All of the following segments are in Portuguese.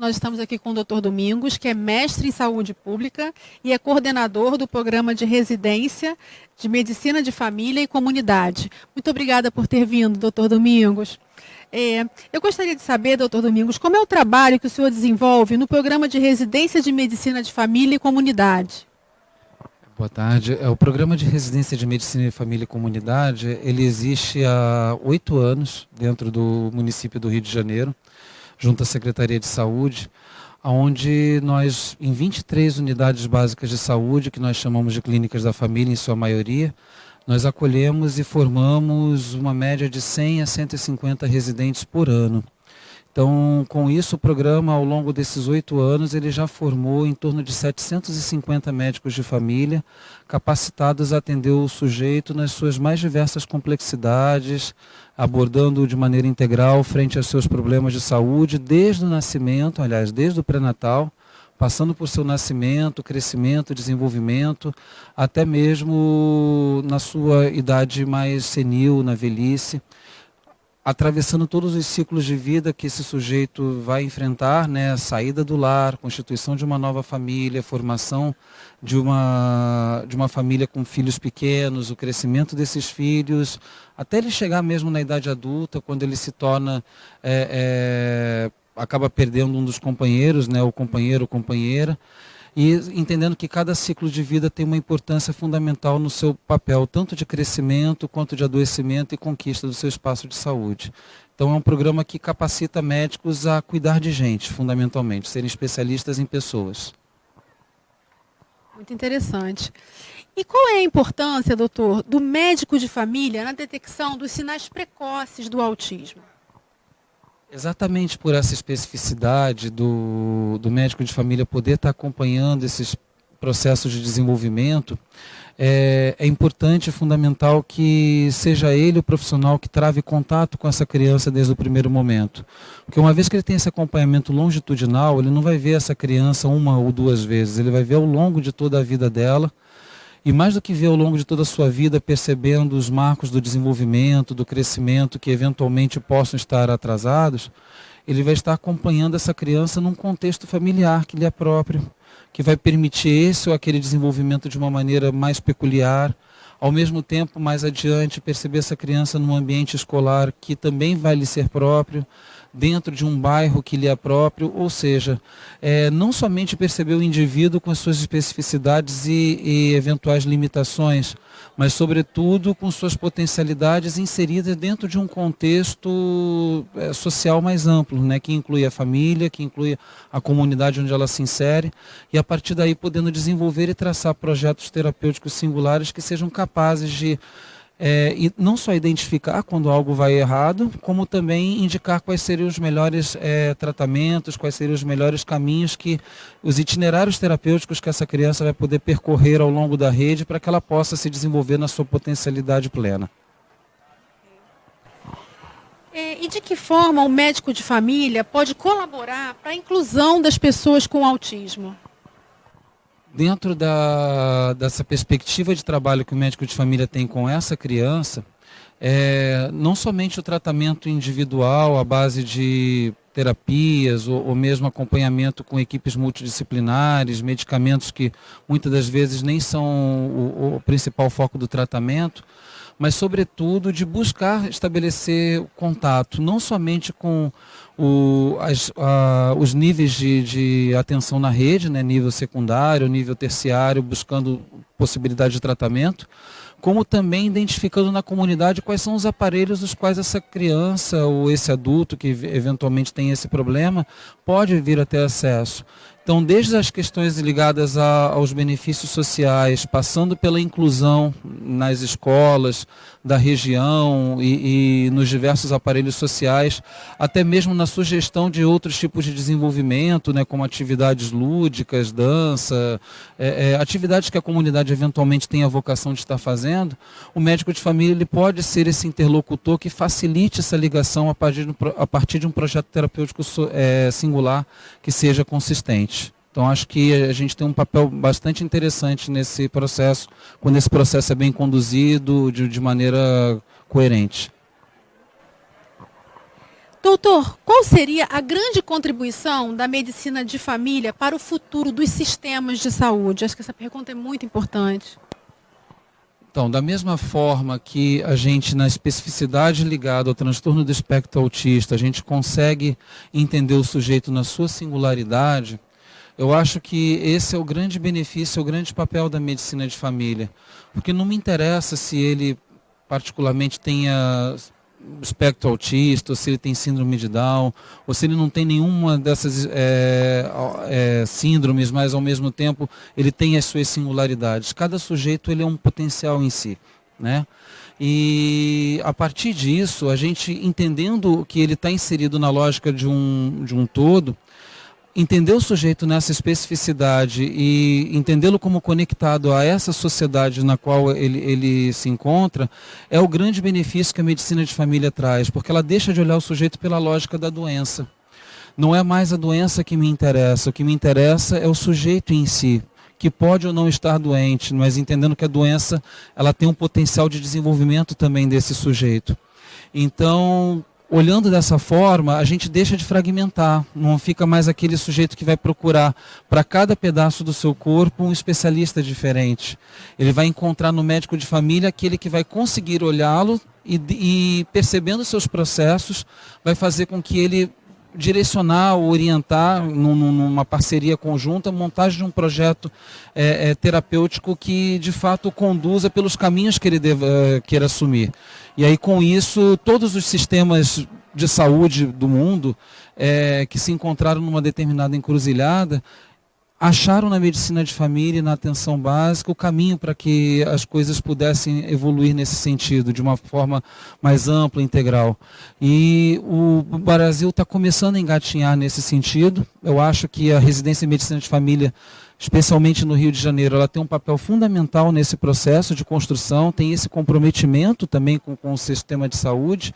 Nós estamos aqui com o Dr. Domingos, que é mestre em saúde pública e é coordenador do programa de residência de medicina de família e comunidade. Muito obrigada por ter vindo, Dr. Domingos. Eu gostaria de saber, doutor Domingos, como é o trabalho que o senhor desenvolve no programa de residência de medicina de família e comunidade? Boa tarde. O programa de residência de medicina de família e comunidade, ele existe há 8 anos dentro do município do Rio de Janeiro, junto à Secretaria de Saúde, onde nós, em 23 unidades básicas de saúde, que nós chamamos de clínicas da família em sua maioria, nós acolhemos e formamos uma média de 100 a 150 residentes por ano. Então, com isso, o programa, ao longo desses 8 anos, ele já formou em torno de 750 médicos de família, capacitados a atender o sujeito nas suas mais diversas complexidades, abordando de maneira integral frente aos seus problemas de saúde, desde o nascimento, aliás, desde o pré-natal, passando por seu nascimento, crescimento, desenvolvimento, até mesmo na sua idade mais senil, na velhice, atravessando todos os ciclos de vida que esse sujeito vai enfrentar, né? Saída do lar, constituição de uma nova família, formação de uma família com filhos pequenos, o crescimento desses filhos, até ele chegar mesmo na idade adulta, quando ele se torna, acaba perdendo um dos companheiros, né? O companheiro ou companheira, e entendendo que cada ciclo de vida tem uma importância fundamental no seu papel, tanto de crescimento quanto de adoecimento e conquista do seu espaço de saúde. Então é um programa que capacita médicos a cuidar de gente, fundamentalmente, serem especialistas em pessoas. Muito interessante. E qual é a importância, doutor, do médico de família na detecção dos sinais precoces do autismo? Exatamente por essa especificidade do médico de família poder estar acompanhando esses processos de desenvolvimento, é importante e fundamental que seja ele o profissional que trave contato com essa criança desde o primeiro momento. Porque uma vez que ele tem esse acompanhamento longitudinal, ele não vai ver essa criança uma ou duas vezes, ele vai ver ao longo de toda a vida dela. E mais do que ver ao longo de toda a sua vida, percebendo os marcos do desenvolvimento, do crescimento que eventualmente possam estar atrasados, ele vai estar acompanhando essa criança num contexto familiar que lhe é próprio, que vai permitir esse ou aquele desenvolvimento de uma maneira mais peculiar, ao mesmo tempo, mais adiante, perceber essa criança num ambiente escolar que também vai lhe ser próprio, dentro de um bairro que lhe é próprio, ou seja, não somente perceber o indivíduo com as suas especificidades e eventuais limitações, mas sobretudo com suas potencialidades inseridas dentro de um contexto social mais amplo, né, que inclui a família, que inclui a comunidade onde ela se insere, e a partir daí podendo desenvolver e traçar projetos terapêuticos singulares que sejam capazes de e não só identificar quando algo vai errado, como também indicar quais seriam os melhores tratamentos, quais seriam os melhores caminhos, os itinerários terapêuticos que essa criança vai poder percorrer ao longo da rede para que ela possa se desenvolver na sua potencialidade plena. E de que forma o médico de família pode colaborar para a inclusão das pessoas com autismo? Dentro dessa perspectiva de trabalho que o médico de família tem com essa criança, não somente o tratamento individual à base de terapias ou mesmo acompanhamento com equipes multidisciplinares, medicamentos que muitas das vezes nem são o principal foco do tratamento, mas sobretudo de buscar estabelecer contato, não somente com os níveis de atenção na rede, né, nível secundário, nível terciário, buscando possibilidade de tratamento, como também identificando na comunidade quais são os aparelhos dos quais essa criança ou esse adulto que eventualmente tem esse problema pode vir a ter acesso. Então, desde as questões ligadas aos benefícios sociais, passando pela inclusão nas escolas da região e nos diversos aparelhos sociais, até mesmo na sugestão de outros tipos de desenvolvimento, né, como atividades lúdicas, dança, atividades que a comunidade eventualmente tem a vocação de estar fazendo, o médico de família ele pode ser esse interlocutor que facilite essa ligação a partir de um projeto terapêutico singular que seja consistente. Então, acho que a gente tem um papel bastante interessante nesse processo, quando esse processo é bem conduzido de maneira coerente. Doutor, qual qual seria a grande contribuição da medicina de família para o futuro dos sistemas de saúde? Acho que essa pergunta é muito importante. Então, da mesma forma que a gente, na especificidade ligada ao transtorno do espectro autista, a gente consegue entender o sujeito na sua singularidade, eu acho que esse é o grande benefício, é o grande papel da medicina de família. Porque não me interessa se ele particularmente tenha espectro autista, ou se ele tem síndrome de Down, ou se ele não tem nenhuma dessas síndromes, mas ao mesmo tempo ele tem as suas singularidades. Cada sujeito ele é um potencial em si, né? E a partir disso, a gente entendendo que ele está inserido na lógica de um todo, entender o sujeito nessa especificidade e entendê-lo como conectado a essa sociedade na qual ele se encontra, é o grande benefício que a medicina de família traz, porque ela deixa de olhar o sujeito pela lógica da doença. Não é mais a doença que me interessa, o que me interessa é o sujeito em si, que pode ou não estar doente, mas entendendo que a doença ela tem um potencial de desenvolvimento também desse sujeito. Então, olhando dessa forma, a gente deixa de fragmentar, não fica mais aquele sujeito que vai procurar para cada pedaço do seu corpo um especialista diferente. Ele vai encontrar no médico de família aquele que vai conseguir olhá-lo e percebendo seus processos, vai fazer com que ele direcionar ou orientar numa parceria conjunta a montagem de um projeto terapêutico que de fato conduza pelos caminhos que ele queira assumir. E aí com isso todos os sistemas de saúde do mundo que se encontraram numa determinada encruzilhada acharam na medicina de família e na atenção básica o caminho para que as coisas pudessem evoluir nesse sentido, de uma forma mais ampla e integral. E o Brasil está começando a engatinhar nesse sentido. Eu acho que a residência em medicina de família, especialmente no Rio de Janeiro, ela tem um papel fundamental nesse processo de construção, tem esse comprometimento também com o sistema de saúde,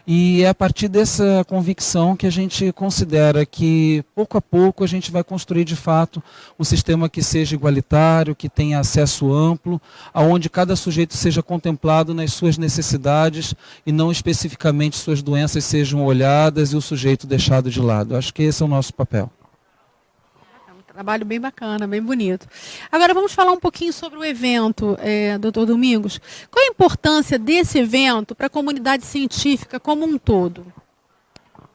e é a partir dessa convicção que a gente considera que, pouco a pouco, a gente vai construir de fato um sistema que seja igualitário, que tenha acesso amplo, aonde cada sujeito seja contemplado nas suas necessidades e não especificamente suas doenças sejam olhadas e o sujeito deixado de lado. Acho que esse é o nosso papel. Trabalho bem bacana, bem bonito. Agora vamos falar um pouquinho sobre o evento, Dr. Domingos. Qual a importância desse evento para a comunidade científica como um todo?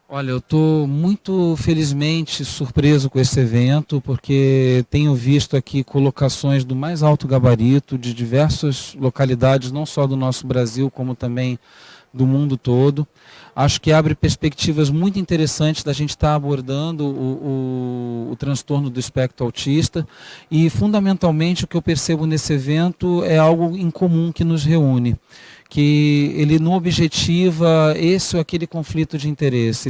Olha, eu estou muito felizmente surpreso com esse evento, porque tenho visto aqui colocações do mais alto gabarito de diversas localidades, não só do nosso Brasil, como também do mundo todo. Acho que abre perspectivas muito interessantes da gente estar abordando o transtorno do espectro autista e, fundamentalmente, o que eu percebo nesse evento é algo em comum que nos reúne, que ele não objetiva esse ou aquele conflito de interesse.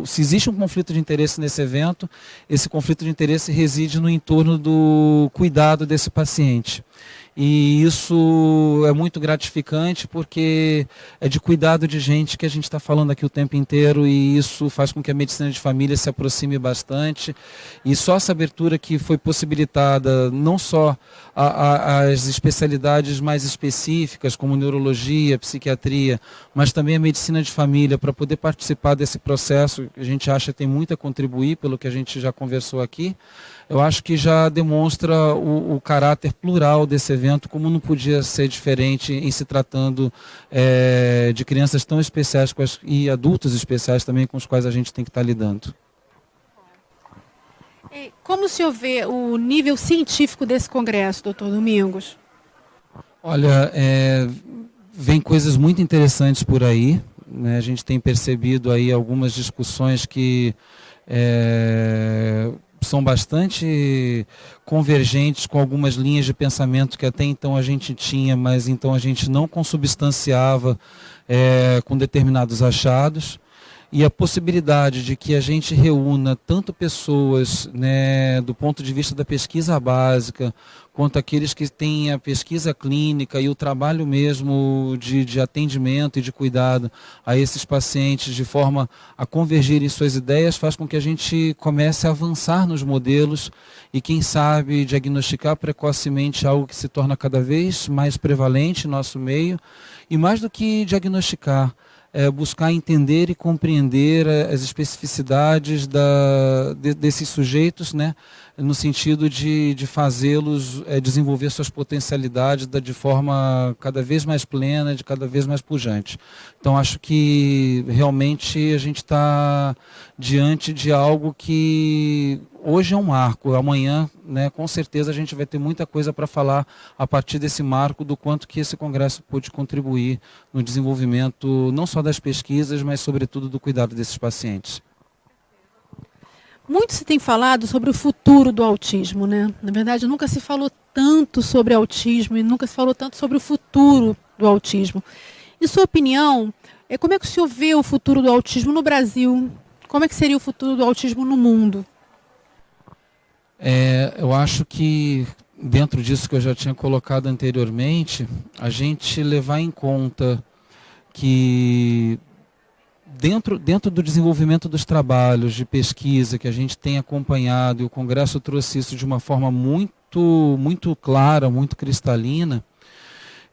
Se existe um conflito de interesse nesse evento, esse conflito de interesse reside no entorno do cuidado desse paciente. E isso é muito gratificante porque é de cuidado de gente que a gente está falando aqui o tempo inteiro, e isso faz com que a medicina de família se aproxime bastante. E só essa abertura que foi possibilitada, não só as especialidades mais específicas, como neurologia, psiquiatria, mas também a medicina de família, para poder participar desse processo, que a gente acha que tem muito a contribuir, pelo que a gente já conversou aqui. Eu acho que já demonstra o caráter plural desse evento, como não podia ser diferente em se tratando de crianças tão especiais e adultos especiais também com os quais a gente tem que estar lidando. Como o senhor vê o nível científico desse congresso, doutor Domingos? Olha, vem coisas muito interessantes por aí, né? A gente tem percebido aí algumas discussões que são bastante convergentes com algumas linhas de pensamento que até então a gente tinha, mas então a gente não consubstanciava com determinados achados. E a possibilidade de que a gente reúna tanto pessoas, né, do ponto de vista da pesquisa básica, quanto aqueles que têm a pesquisa clínica e o trabalho mesmo de atendimento e de cuidado a esses pacientes, de forma a convergirem suas ideias, faz com que a gente comece a avançar nos modelos e, quem sabe, diagnosticar precocemente algo que se torna cada vez mais prevalente em nosso meio. E mais do que diagnosticar, buscar entender e compreender as especificidades desses sujeitos, né, no sentido de fazê-los desenvolver suas potencialidades de forma cada vez mais plena, de cada vez mais pujante. Então, acho que realmente a gente está diante de algo que hoje é um marco, amanhã, né, com certeza a gente vai ter muita coisa para falar a partir desse marco do quanto que esse congresso pôde contribuir no desenvolvimento não só das pesquisas, mas sobretudo do cuidado desses pacientes. Muito se tem falado sobre o futuro do autismo, né? Na verdade, nunca se falou tanto sobre autismo e nunca se falou tanto sobre o futuro do autismo. Em sua opinião, como é que o senhor vê o futuro do autismo no Brasil? Como é que seria o futuro do autismo no mundo? Eu acho que, dentro disso que eu já tinha colocado anteriormente, a gente levar em conta que dentro do desenvolvimento dos trabalhos de pesquisa que a gente tem acompanhado, e o Congresso trouxe isso de uma forma muito clara, muito cristalina,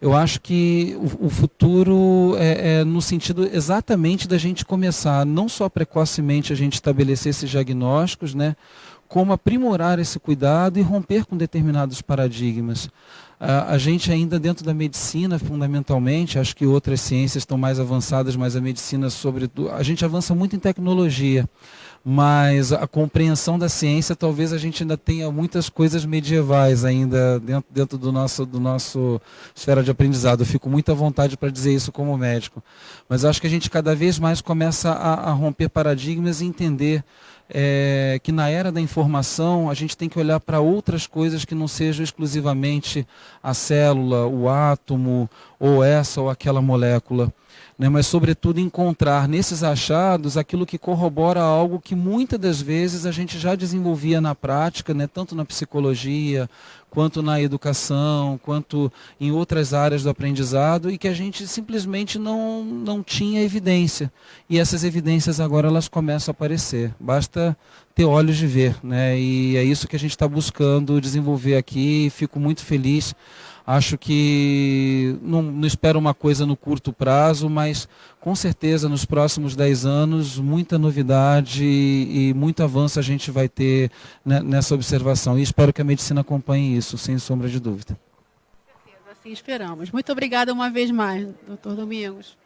eu acho que o futuro é no sentido exatamente da gente começar, não só precocemente a gente estabelecer esses diagnósticos, né, como aprimorar esse cuidado e romper com determinados paradigmas. A gente ainda dentro da medicina, fundamentalmente, acho que outras ciências estão mais avançadas, mas a medicina, sobretudo, a gente avança muito em tecnologia, mas a compreensão da ciência, talvez a gente ainda tenha muitas coisas medievais ainda dentro do nosso esfera de aprendizado. Eu fico muito à vontade para dizer isso como médico. Mas acho que a gente cada vez mais começa a romper paradigmas e entender que na era da informação a gente tem que olhar para outras coisas que não sejam exclusivamente a célula, o átomo, ou essa ou aquela molécula, né? Mas sobretudo encontrar nesses achados aquilo que corrobora algo que muitas das vezes a gente já desenvolvia na prática, né? Tanto na psicologia, quanto na educação, quanto em outras áreas do aprendizado, e que a gente simplesmente não tinha evidência. E essas evidências agora elas começam a aparecer. Basta ter olhos de ver, né? E é isso que a gente está buscando desenvolver aqui. Fico muito feliz. Acho que não espero uma coisa no curto prazo, mas com certeza nos próximos 10 anos muita novidade e muito avanço a gente vai ter, né, nessa observação. E espero que a medicina acompanhe isso, sem sombra de dúvida. Assim esperamos. Muito obrigada uma vez mais, doutor Domingos.